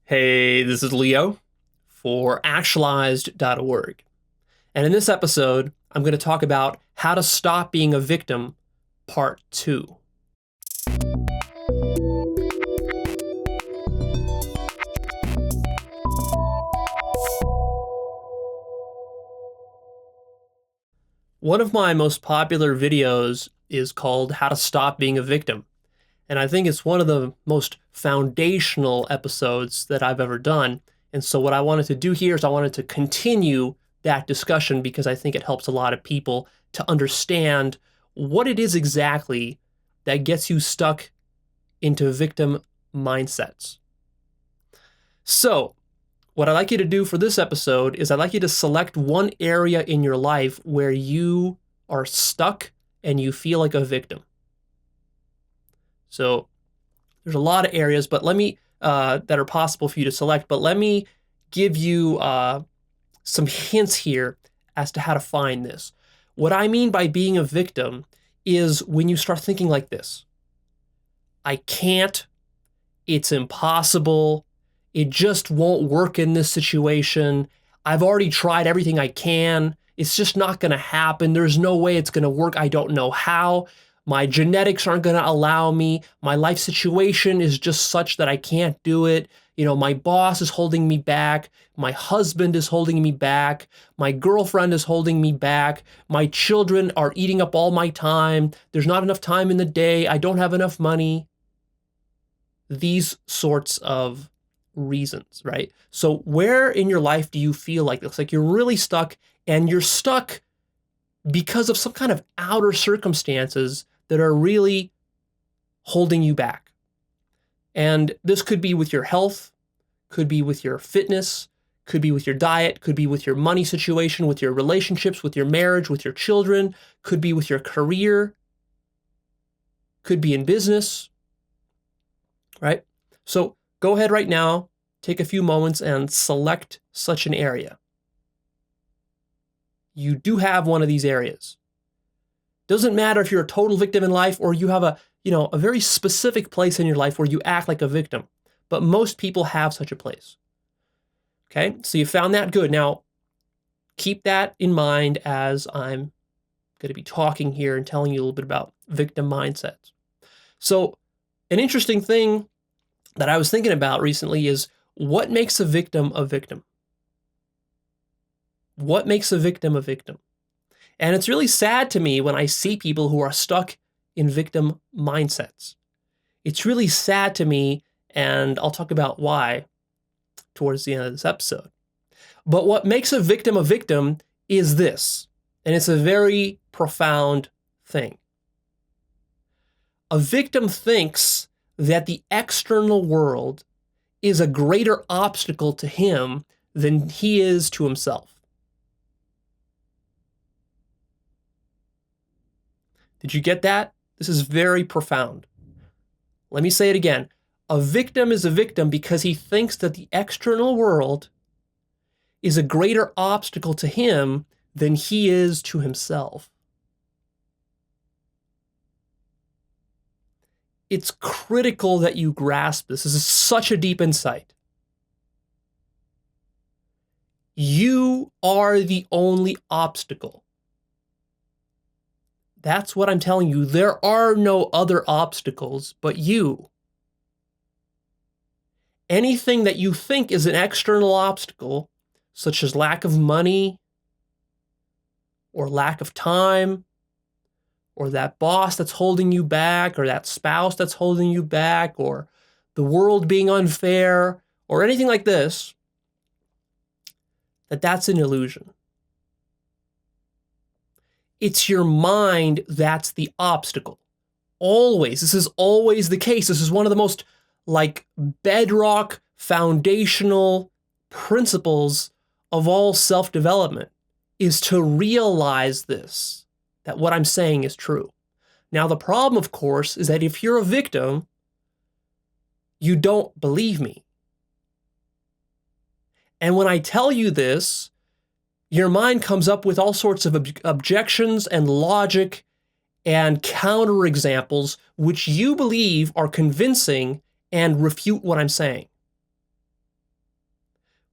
Hey, this is Leo for Actualized.org. And in this episode, I'm going to talk about how to stop being a victim, part 2. One of my most popular videos is called How to Stop Being a Victim. And I think it's one of the most foundational episodes that I've ever done. And so what I wanted to do here is I wanted to continue that discussion because I think it helps a lot of people to understand what it is exactly that gets you stuck into victim mindsets. So what I'd like you to do for this episode is I'd like you to select one area in your life where you are stuck and you feel like a victim. So there's a lot of areas, but let me that are possible for you to select. But let me give you some hints here as to how to find this. What I mean by being a victim is when you start thinking like this: I can't, it's impossible, it just won't work in this situation. I've already tried everything I can. It's just not going to happen. There's no way it's going to work. I don't know how. My genetics aren't going to allow me. My life situation is just such that I can't do it. My boss is holding me back. My husband is holding me back. My girlfriend is holding me back. My children are eating up all my time. There's not enough time in the day. I don't have enough money. These sorts of reasons, right? So where in your life do you feel like it's like you're really stuck, and you're stuck because of some kind of outer circumstances that are really holding you back? And this could be with your health, could be with your fitness, could be with your diet, could be with your money situation, with your relationships, with your marriage, with your children, could be with your career, could be in business, right? So go ahead right now, take a few moments and select such an area. You do have one of these areas. Doesn't matter if you're a total victim in life or you have a very specific place in your life where you act like a victim, but most people have such a place. Okay, so you found that. Good. Now, keep that in mind as I'm going to be talking here and telling you a little bit about victim mindsets. So an interesting thing that I was thinking about recently is what makes a victim a victim? What makes a victim a victim? And it's really sad to me when I see people who are stuck in victim mindsets. It's really sad to me, and I'll talk about why towards the end of this episode. But what makes a victim is this, and it's a very profound thing. A victim thinks that the external world is a greater obstacle to him than he is to himself. Did you get that? This is very profound. Let me say it again. A victim is a victim because he thinks that the external world is a greater obstacle to him than he is to himself. It's critical that you grasp this. This is such a deep insight. You are the only obstacle. That's what I'm telling you. There are no other obstacles but you. Anything that you think is an external obstacle, such as lack of money, or lack of time, or that boss that's holding you back, or that spouse that's holding you back, or the world being unfair, or anything like this, that's an illusion. It's your mind that's the obstacle. Always. This is always the case. This is one of the most bedrock, foundational principles of all self-development, is to realize this, that what I'm saying is true. Now, the problem, of course, is that if you're a victim, you don't believe me. And when I tell you this, your mind comes up with all sorts of objections and logic and counterexamples which you believe are convincing and refute what I'm saying.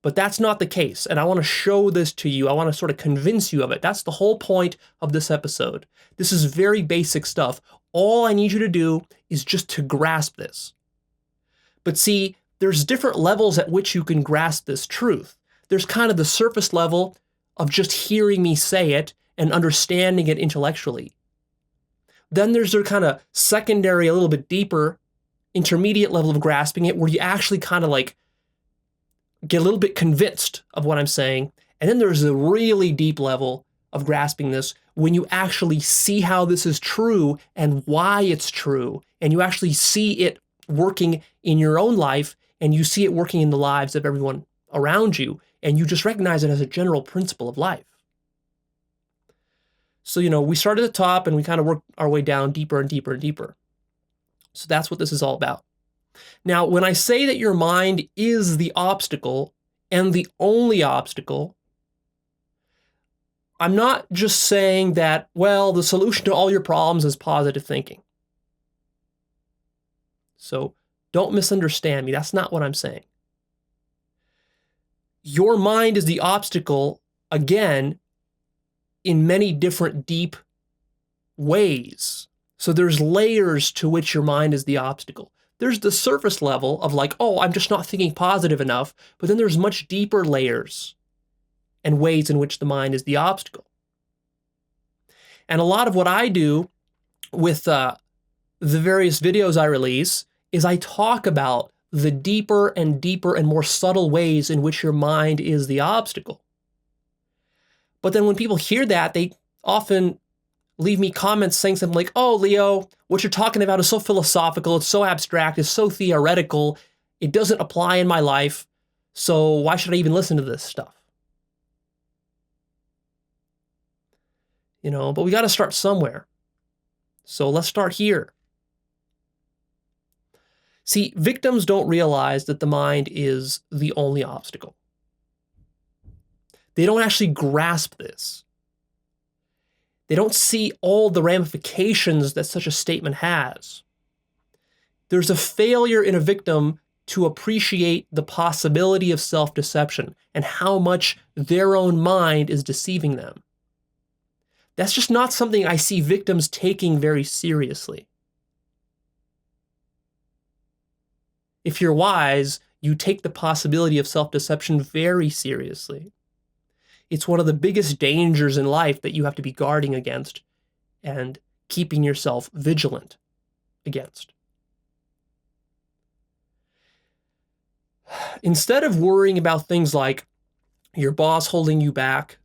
But that's not the case. And I want to show this to you. I want to sort of convince you of it. That's the whole point of this episode. This is very basic stuff. All I need you to do is just to grasp this. But see, there's different levels at which you can grasp this truth. There's kind of the surface level of just hearing me say it and understanding it intellectually. Then there's their kind of secondary, a little bit deeper, intermediate level of grasping it, where you actually kind of like get a little bit convinced of what I'm saying. And then there's a really deep level of grasping this when you actually see how this is true and why it's true. And you actually see it working in your own life, and you see it working in the lives of everyone around you. And you just recognize it as a general principle of life. So, we start at the top and we kind of work our way down deeper and deeper and deeper. So that's what this is all about. Now, when I say that your mind is the obstacle and the only obstacle, I'm not just saying that, well, the solution to all your problems is positive thinking. So don't misunderstand me. That's not what I'm saying. Your mind is the obstacle, again, in many different deep ways. So there's layers to which your mind is the obstacle. There's the surface level of like, oh, I'm just not thinking positive enough. But then there's much deeper layers and ways in which the mind is the obstacle. And a lot of what I do with the various videos I release is I talk about the deeper and deeper and more subtle ways in which your mind is the obstacle. But then when people hear that, they often leave me comments saying something like, oh, Leo, what you're talking about is so philosophical, it's so abstract, it's so theoretical, it doesn't apply in my life, so why should I even listen to this stuff? But we got to start somewhere. So let's start here. See, victims don't realize that the mind is the only obstacle. They don't actually grasp this. They don't see all the ramifications that such a statement has. There's a failure in a victim to appreciate the possibility of self-deception and how much their own mind is deceiving them. That's just not something I see victims taking very seriously. If you're wise, you take the possibility of self-deception very seriously. It's one of the biggest dangers in life that you have to be guarding against and keeping yourself vigilant against. Instead of worrying about things like your boss holding you back,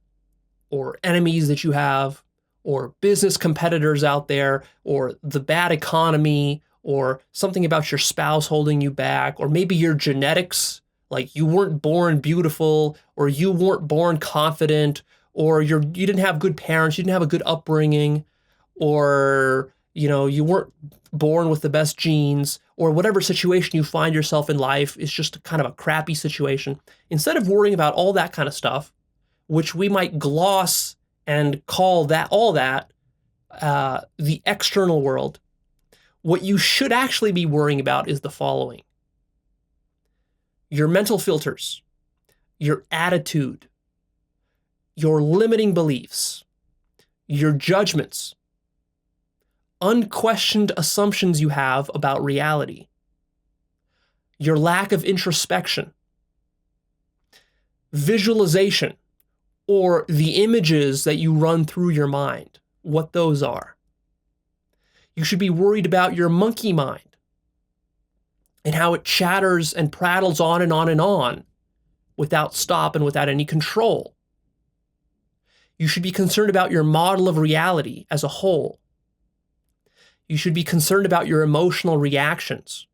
or enemies that you have, or business competitors out there, or the bad economy, or something about your spouse holding you back, or maybe your genetics, like you weren't born beautiful, or you weren't born confident, or you didn't have good parents, you didn't have a good upbringing, or you weren't born with the best genes, or whatever situation you find yourself in life is just kind of a crappy situation. Instead of worrying about all that kind of stuff, which we might gloss and call that the external world, what you should actually be worrying about is the following: your mental filters, your attitude, your limiting beliefs, your judgments, unquestioned assumptions you have about reality, your lack of introspection, visualization, or the images that you run through your mind, what those are. You should be worried about your monkey mind and how it chatters and prattles on and on and on without stop and without any control. You should be concerned about your model of reality as a whole. You should be concerned about your emotional reactions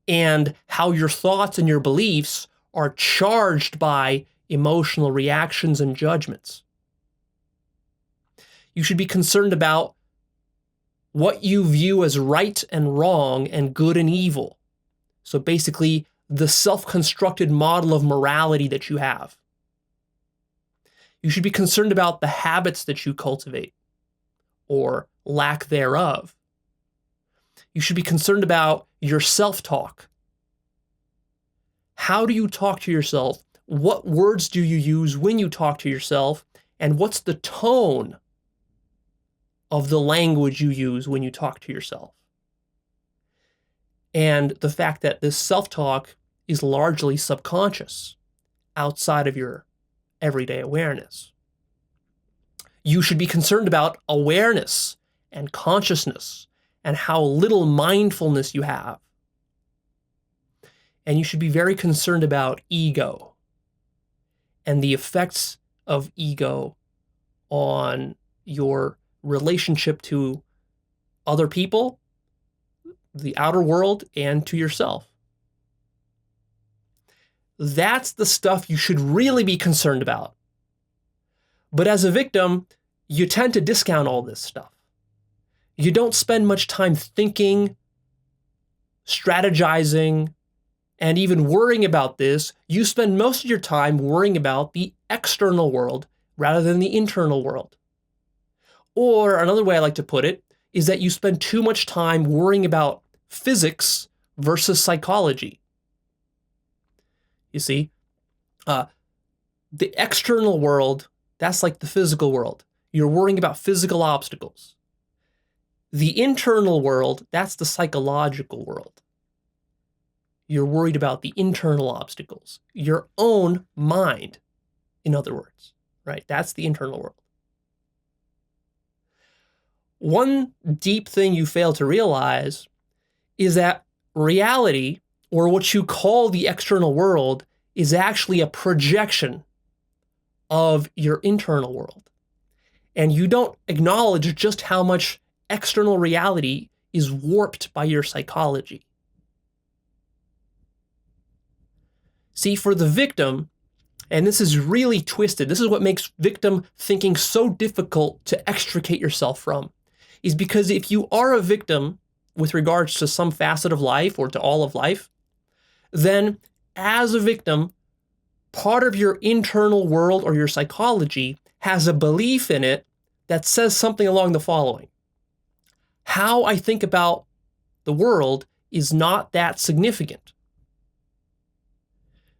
and how your thoughts and your beliefs are charged by emotional reactions and judgments. You should be concerned about what you view as right and wrong and good and evil. So basically, the self-constructed model of morality that you have. You should be concerned about the habits that you cultivate, or lack thereof. You should be concerned about your self-talk, How do you talk to yourself? What words do you use when you talk to yourself? And what's the tone of the language you use when you talk to yourself? And the fact that this self-talk is largely subconscious, outside of your everyday awareness. You should be concerned about awareness and consciousness and how little mindfulness you have. And you should be very concerned about ego and the effects of ego on your relationship to other people, the outer world, and to yourself. That's the stuff you should really be concerned about. But as a victim, you tend to discount all this stuff. You don't spend much time thinking, strategizing, and even worrying about this. You spend most of your time worrying about the external world rather than the internal world. Or another way I like to put it is that you spend too much time worrying about physics versus psychology. You see, the external world, that's like the physical world. You're worrying about physical obstacles. The internal world, that's the psychological world. You're worried about the internal obstacles, your own mind, in other words, right? That's the internal world. One deep thing you fail to realize is that reality, or what you call the external world, is actually a projection of your internal world. And you don't acknowledge just how much external reality is warped by your psychology. See, for the victim, and this is really twisted, this is what makes victim thinking so difficult to extricate yourself from, is because if you are a victim with regards to some facet of life or to all of life, then as a victim, part of your internal world or your psychology has a belief in it that says something along the following. How I think about the world is not that significant.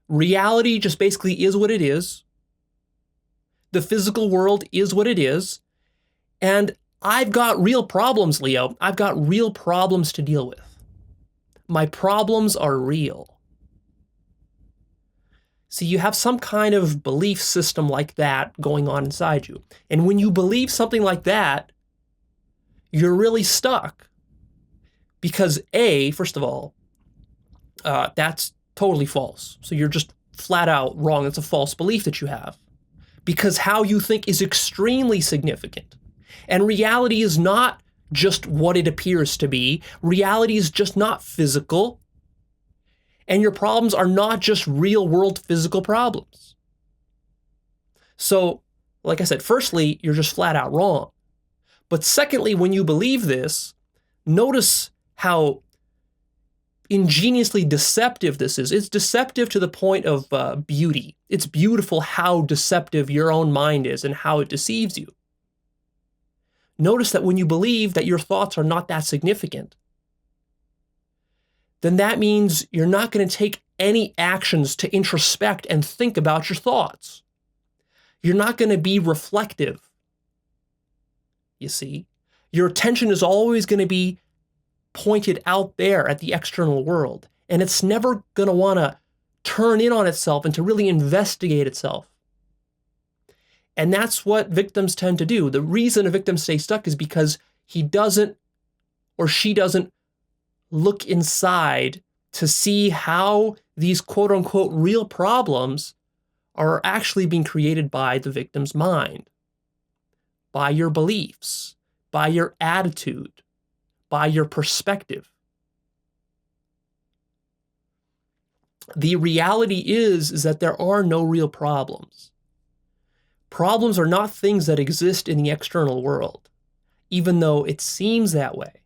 Reality just basically is what it is. The physical world is what it is. And I've got real problems, Leo. I've got real problems to deal with. My problems are real. See, you have some kind of belief system like that going on inside you. And when you believe something like that, you're really stuck. Because A, first of all, that's totally false. So you're just flat out wrong. It's a false belief that you have. Because how you think is extremely significant. And reality is not just what it appears to be. Reality is just not physical. And your problems are not just real world physical problems. So, like I said, firstly, you're just flat out wrong. But secondly, when you believe this, notice how ingeniously deceptive this is. It's deceptive to the point of beauty. It's beautiful how deceptive your own mind is and how it deceives you. Notice that when you believe that your thoughts are not that significant, then that means you're not going to take any actions to introspect and think about your thoughts. You're not going to be reflective. You see, your attention is always going to be pointed out there at the external world, and it's never going to want to turn in on itself and to really investigate itself. And that's what victims tend to do. The reason a victim stays stuck is because he doesn't or she doesn't look inside to see how these quote unquote real problems are actually being created by the victim's mind, by your beliefs, by your attitude, by your perspective. The reality is that there are no real problems. Problems are not things that exist in the external world, even though it seems that way.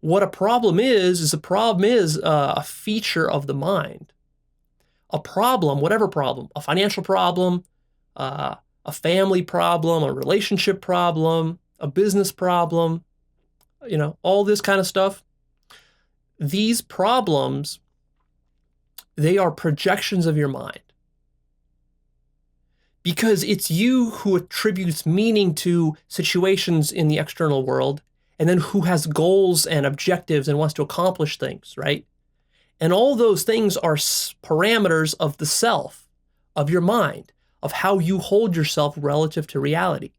What a problem is a feature of the mind. A problem, whatever problem, a financial problem, a family problem, a relationship problem, a business problem, all this kind of stuff. These problems They are projections of your mind. Because it's you who attributes meaning to situations in the external world, and then who has goals and objectives and wants to accomplish things, right? And all those things are parameters of the self, of your mind, of how you hold yourself relative to reality.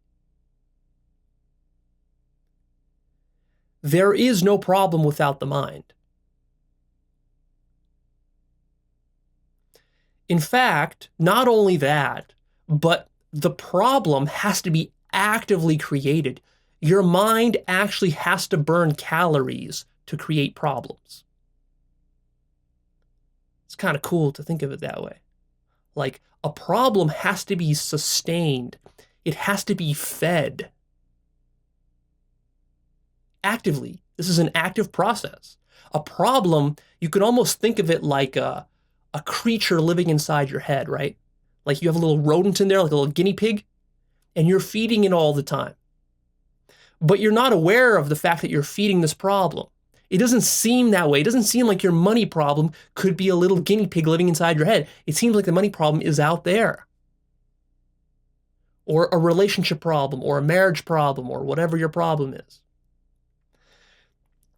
There is no problem without the mind. In fact, not only that, but the problem has to be actively created. Your mind actually has to burn calories to create problems. It's kind of cool to think of it that way. Like, a problem has to be sustained. It has to be fed actively. This is an active process. A problem, you can almost think of it like a creature living inside your head, right? Like you have a little rodent in there, like a little guinea pig, and you're feeding it all the time. But you're not aware of the fact that you're feeding this problem. It doesn't seem that way. It doesn't seem like your money problem could be a little guinea pig living inside your head. It seems like the money problem is out there. Or a relationship problem, or a marriage problem, or whatever your problem is.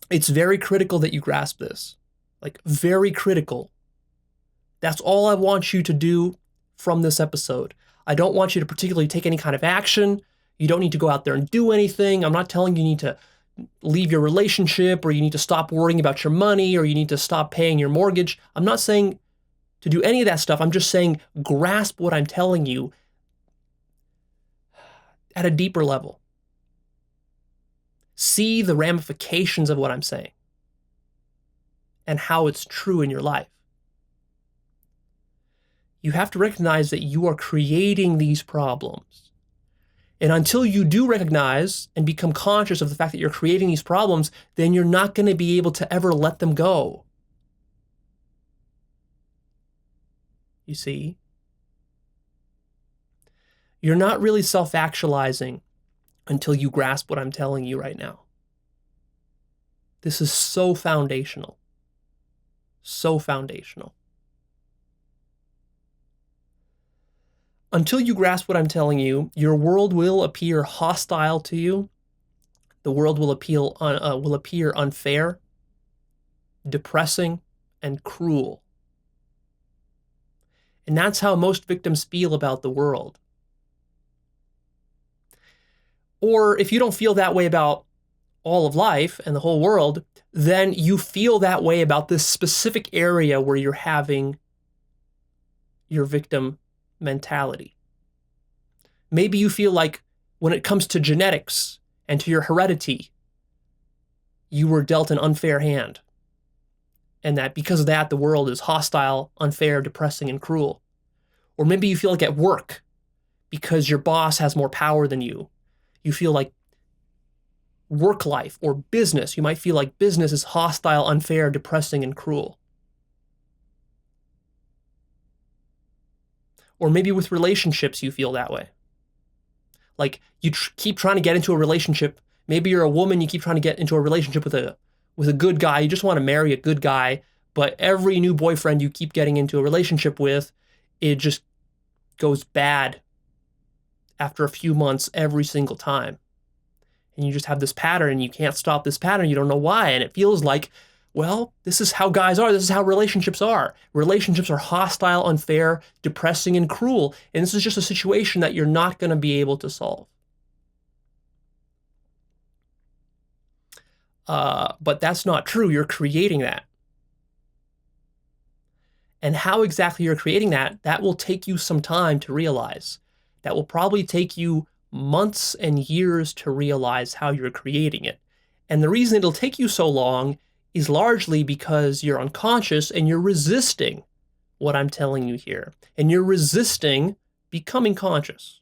It's very critical that you grasp this. Like, very critical. That's all I want you to do from this episode. I don't want you to particularly take any kind of action. You don't need to go out there and do anything. I'm not telling you need to leave your relationship, or you need to stop worrying about your money, or you need to stop paying your mortgage. I'm not saying to do any of that stuff. I'm just saying grasp what I'm telling you at a deeper level. See the ramifications of what I'm saying and how it's true in your life. You have to recognize that you are creating these problems. And until you do recognize and become conscious of the fact that you're creating these problems, then you're not going to be able to ever let them go. You see? You're not really self-actualizing until you grasp what I'm telling you right now. This is so foundational. So foundational. Until you grasp what I'm telling you, your world will appear hostile to you. The world will appear unfair, depressing, and cruel. And that's how most victims feel about the world. Or if you don't feel that way about all of life and the whole world, then you feel that way about this specific area where you're having your victim mentality. Maybe you feel like when it comes to genetics and to your heredity, you were dealt an unfair hand. And that because of that, the world is hostile, unfair, depressing, and cruel. Or maybe you feel like at work, because your boss has more power than you, you feel like work life or business, you might feel like business is hostile, unfair, depressing, and cruel. Or maybe with relationships, you feel that way. Like you keep trying to get into a relationship. Maybe you're a woman, you keep trying to get into a relationship with a good guy. You just want to marry a good guy, but every new boyfriend you keep getting into a relationship with, it just goes bad after a few months every single time. And you just have this pattern and you can't stop this pattern. You don't know why. And it feels like, well, this is how guys are. This is how relationships are. Relationships are hostile, unfair, depressing, and cruel. And this is just a situation that you're not going to be able to solve. But that's not true. You're creating that. And how exactly you're creating that will take you some time to realize. That will probably take you months and years to realize how you're creating it. And the reason it'll take you so long is largely because you're unconscious and you're resisting what I'm telling you here. And you're resisting becoming conscious.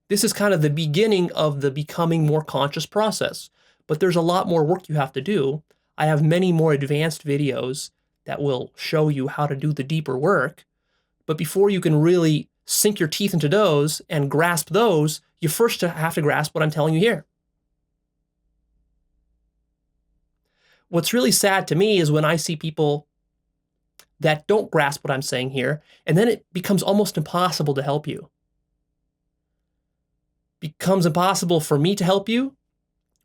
This is kind of the beginning of the becoming more conscious process. But there's a lot more work you have to do. I have many more advanced videos that will show you how to do the deeper work. But before you can really sink your teeth into those and grasp those, you first have to grasp what I'm telling you here. What's really sad to me is when I see people that don't grasp what I'm saying here, and then it becomes almost impossible to help you. Becomes impossible for me to help you,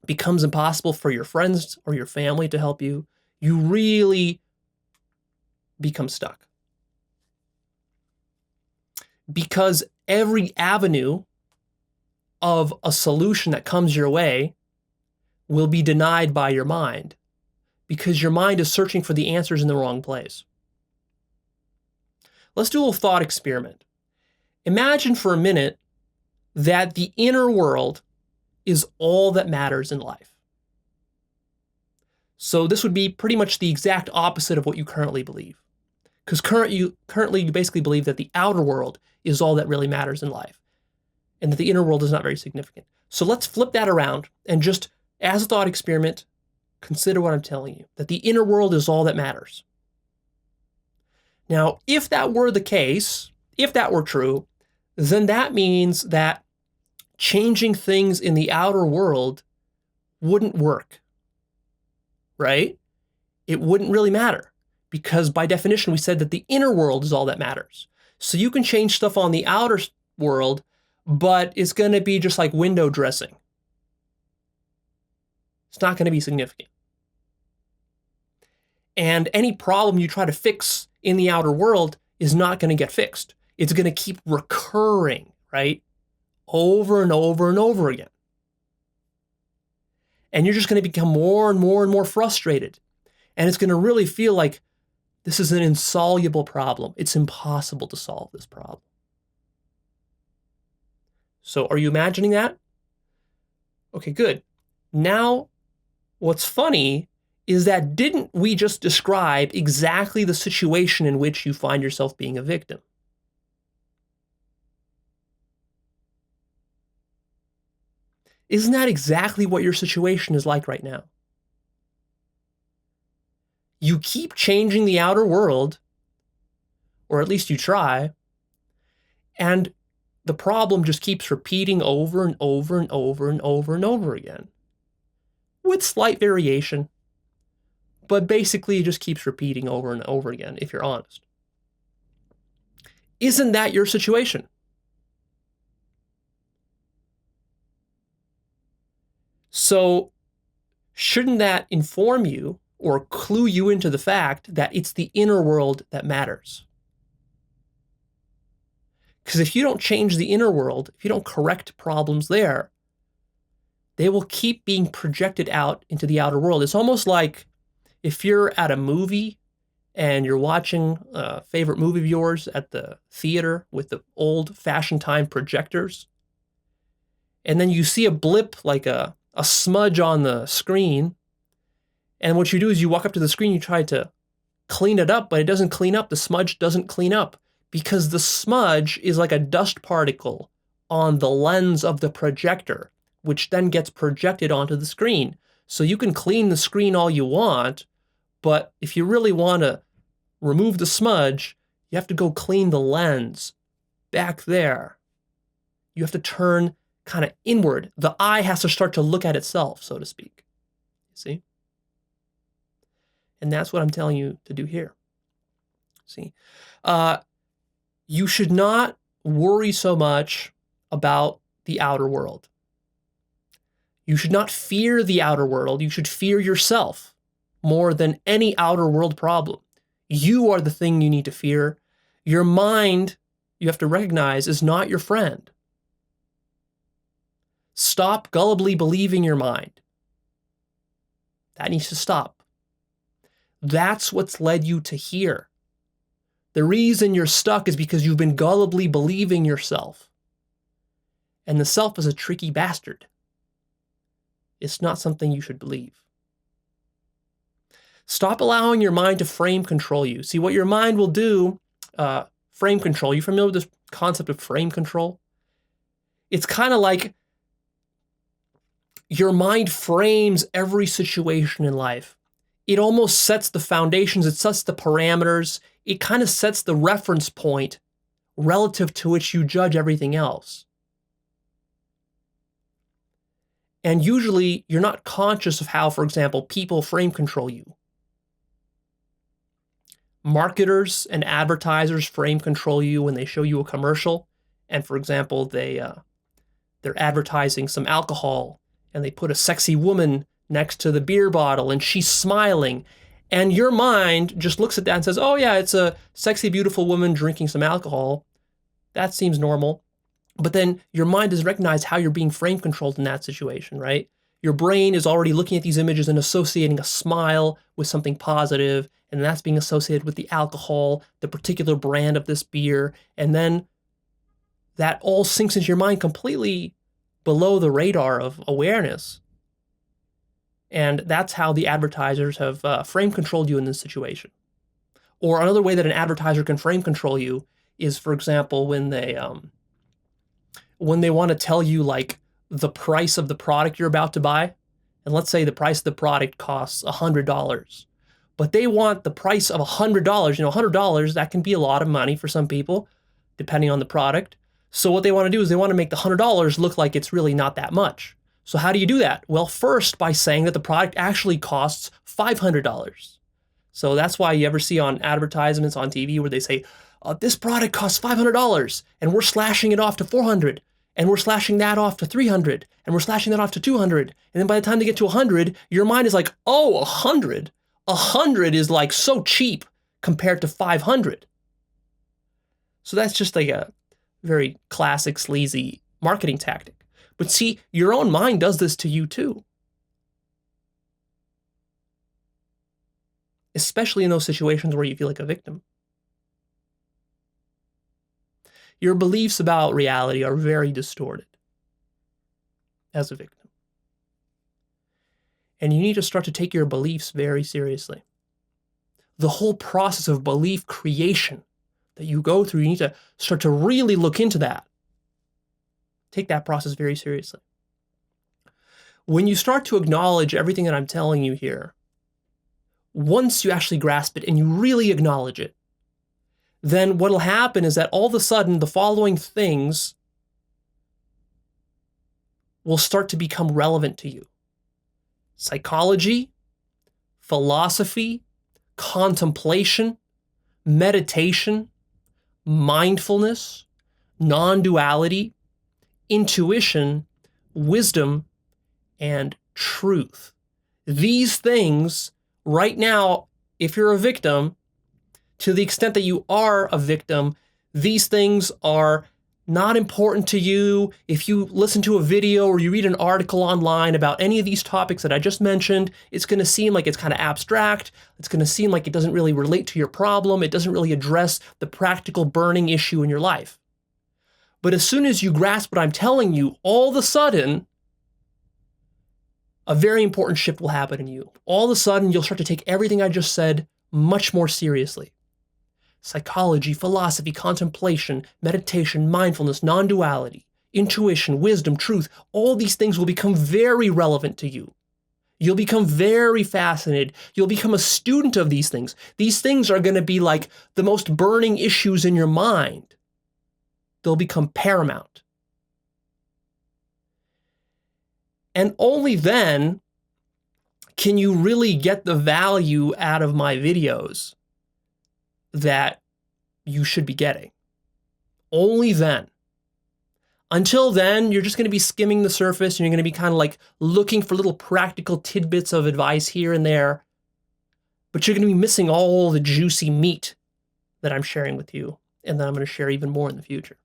becomes impossible for your friends or your family to help you. You really become stuck. Because every avenue of a solution that comes your way will be denied by your mind, because your mind is searching for the answers in the wrong place. Let's do a little thought experiment. Imagine for a minute that the inner world is all that matters in life. So this would be pretty much the exact opposite of what you currently believe. Because currently you basically believe that the outer world is all that really matters in life, and that the inner world is not very significant. So let's flip that around and just, as a thought experiment, consider what I'm telling you, that the inner world is all that matters. Now, if that were the case, if that were true, then that means that changing things in the outer world wouldn't work, right? It wouldn't really matter, because by definition, we said that the inner world is all that matters. So you can change stuff on the outer world, but it's going to be just like window dressing. It's not going to be significant. And any problem you try to fix in the outer world is not going to get fixed. It's going to keep recurring, right? Over and over and over again. And you're just going to become more and more and more frustrated. And it's going to really feel like this is an insoluble problem. It's impossible to solve this problem. So are you imagining that? Okay, good. Now, what's funny is that didn't we just describe exactly the situation in which you find yourself being a victim? Isn't that exactly what your situation is like right now? You keep changing the outer world, or at least you try, and the problem just keeps repeating over and over and over and over and over again, with slight variation. But basically, it just keeps repeating over and over again, if you're honest. Isn't that your situation? So, shouldn't that inform you or clue you into the fact that it's the inner world that matters? Because if you don't change the inner world, if you don't correct problems there, they will keep being projected out into the outer world. It's almost like if you're at a movie and you're watching a favorite movie of yours at the theater with the old-fashioned time projectors, and then you see a blip, like a smudge on the screen, and what you do is you walk up to the screen, you try to clean it up, but it doesn't clean up. The smudge doesn't clean up because the smudge is like a dust particle on the lens of the projector, which then gets projected onto the screen. So you can clean the screen all you want, but if you really want to remove the smudge, you have to go clean the lens back there. You have to turn kind of inward. The eye has to start to look at itself, so to speak. See? And that's what I'm telling you to do here. See? You should not worry so much about the outer world. You should not fear the outer world. You should fear yourself more than any outer world problem. You are the thing you need to fear. Your mind, you have to recognize, is not your friend. Stop gullibly believing your mind. That needs to stop. That's what's led you to here. The reason you're stuck is because you've been gullibly believing yourself. And the self is a tricky bastard. It's not something you should believe. Stop allowing your mind to frame control you. See, what your mind will do, frame control. You familiar with this concept of frame control? It's kind of like your mind frames every situation in life. It almost sets the foundations. It sets the parameters. It kind of sets the reference point relative to which you judge everything else. And usually you're not conscious of how, for example, people frame control you. Marketers and advertisers frame control you when they show you a commercial. And for example, they're advertising some alcohol and they put a sexy woman next to the beer bottle and she's smiling. And your mind just looks at that and says, oh yeah, it's a sexy, beautiful woman drinking some alcohol. That seems normal. But then your mind doesn't recognize how you're being frame controlled in that situation, right? Your brain is already looking at these images and associating a smile with something positive, and that's being associated with the alcohol, the particular brand of this beer, and then that all sinks into your mind completely below the radar of awareness. And that's how the advertisers have frame controlled you in this situation. Or another way that an advertiser can frame control you is, for example, when they want to tell you like the price of the product you're about to buy. And let's say the price of the product costs $100, but they want the price of $100. $100, that can be a lot of money for some people, depending on the product. So what they want to do is they want to make the $100 look like it's really not that much. So how do you do that? Well, first by saying that the product actually costs $500. So that's why you ever see on advertisements on TV where they say, this product costs $500 and we're slashing it off to $400 and we're slashing that off to $300 and we're slashing that off to $200. And then by the time they get to $100, your mind is like, oh, $100. $100 is like so cheap compared to $500. So that's just like a very classic sleazy marketing tactic. But see, your own mind does this to you too. Especially in those situations where you feel like a victim. Your beliefs about reality are very distorted as a victim. And you need to start to take your beliefs very seriously. The whole process of belief creation that you go through, you need to start to really look into that. Take that process very seriously. When you start to acknowledge everything that I'm telling you here, once you actually grasp it and you really acknowledge it, then what'll happen is that all of a sudden the following things will start to become relevant to you. Psychology, philosophy, contemplation, meditation, mindfulness, non-duality, intuition, wisdom, and truth. These things, right now, if you're a victim, to the extent that you are a victim, these things are not important to you. If you listen to a video or you read an article online about any of these topics that I just mentioned, it's going to seem like it's kind of abstract. It's going to seem like it doesn't really relate to your problem. It doesn't really address the practical burning issue in your life. But as soon as you grasp what I'm telling you, all of a sudden, a very important shift will happen in you. All of a sudden, you'll start to take everything I just said much more seriously. Psychology, philosophy, contemplation, meditation, mindfulness, non-duality, intuition, wisdom, truth, all these things will become very relevant to you. You'll become very fascinated. You'll become a student of these things. These things are going to be like the most burning issues in your mind. They'll become paramount. And only then can you really get the value out of my videos that you should be getting. Only then. Until then, you're just going to be skimming the surface and you're going to be kind of like looking for little practical tidbits of advice here and there, but you're going to be missing all the juicy meat that I'm sharing with you and that I'm going to share even more in the future.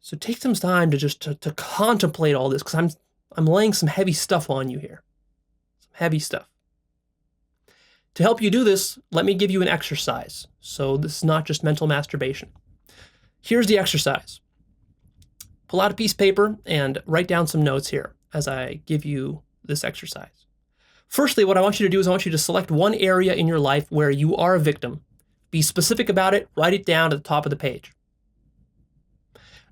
So take some time to just to contemplate all this, because I'm laying some heavy stuff on you here. Some heavy stuff. To help you do this, let me give you an exercise. So this is not just mental masturbation. Here's the exercise. Pull out a piece of paper and write down some notes here as I give you this exercise. Firstly, what I want you to do is I want you to select one area in your life where you are a victim. Be specific about it, write it down at the top of the page.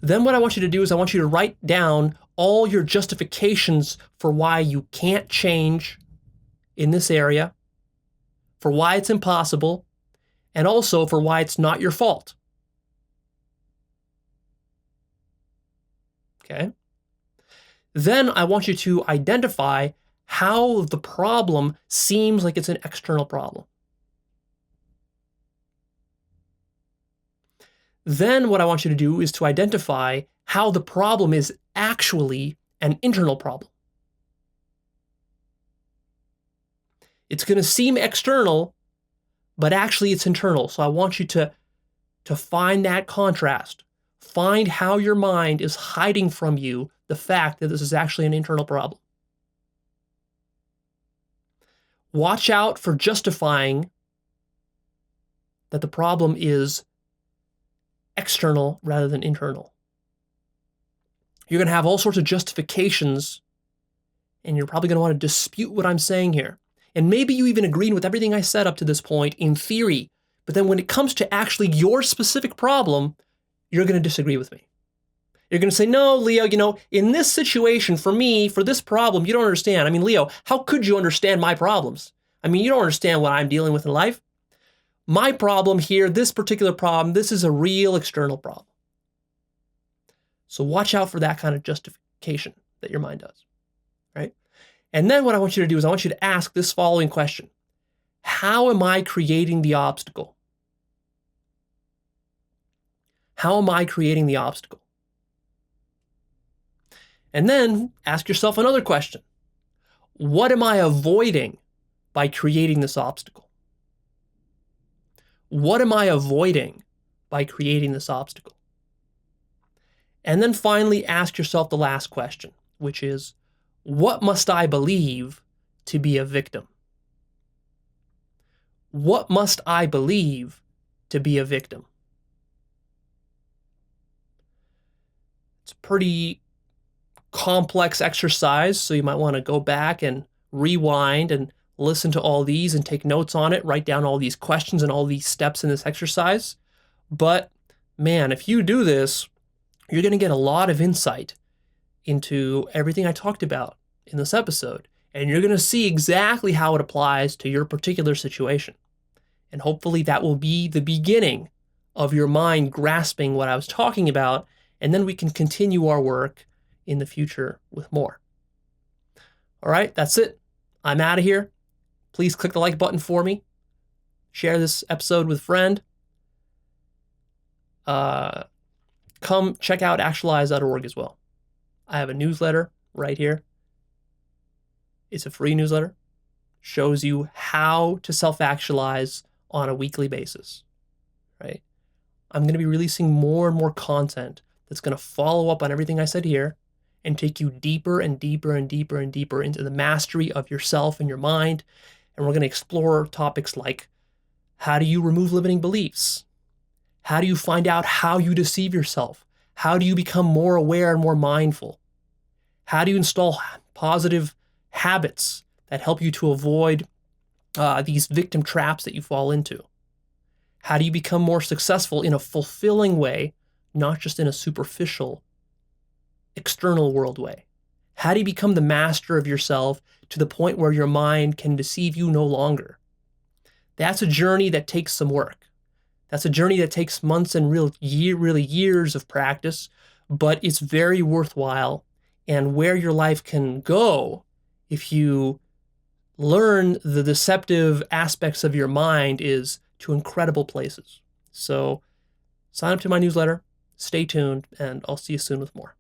Then what I want you to do is I want you to write down all your justifications for why you can't change in this area, for why it's impossible, and also for why it's not your fault. Okay? Then I want you to identify how the problem seems like it's an external problem. Then what I want you to do is to identify how the problem is actually an internal problem. It's going to seem external, but actually it's internal. So I want you to find that contrast. Find how your mind is hiding from you the fact that this is actually an internal problem. Watch out for justifying that the problem is external rather than internal. You're going to have all sorts of justifications, and you're probably going to want to dispute what I'm saying here. And maybe you even agreed with everything I said up to this point in theory, but then when it comes to actually your specific problem, you're going to disagree with me. You're going to say, no, Leo, in this situation, for me, for this problem, you don't understand. I mean, Leo, how could you understand my problems? I mean, you don't understand what I'm dealing with in life. My problem here, this particular problem, this is a real external problem. So watch out for that kind of justification that your mind does, right? And then what I want you to do is I want you to ask this following question. How am I creating the obstacle? How am I creating the obstacle? And then ask yourself another question. What am I avoiding by creating this obstacle? What am I avoiding by creating this obstacle? And then finally ask yourself the last question, which is, what must I believe to be a victim? What must I believe to be a victim? It's a pretty complex exercise, so you might want to go back and rewind and listen to all these and take notes on it, write down all these questions and all these steps in this exercise. But man, if you do this, you're going to get a lot of insight into everything I talked about in this episode, and you're going to see exactly how it applies to your particular situation. And hopefully that will be the beginning of your mind grasping what I was talking about, and then we can continue our work in the future with more. All right, that's it. I'm out of here. Please click the like button for me. Share this episode with a friend. Come check out Actualized.org as well. I have a newsletter right here. It's a free newsletter. Shows you how to self-actualize on a weekly basis, right? I'm going to be releasing more and more content that's going to follow up on everything I said here and take you deeper and deeper and deeper and deeper into the mastery of yourself and your mind. And we're going to explore topics like, how do you remove limiting beliefs? How do you find out how you deceive yourself? How do you become more aware and more mindful? How do you install positive habits that help you to avoid these victim traps that you fall into? How do you become more successful in a fulfilling way, not just in a superficial, external world way? How do you become the master of yourself to the point where your mind can deceive you no longer? That's a journey that takes some work. That's a journey that takes months and really years of practice, but it's very worthwhile. And where your life can go if you learn the deceptive aspects of your mind is to incredible places. So sign up to my newsletter, stay tuned, and I'll see you soon with more.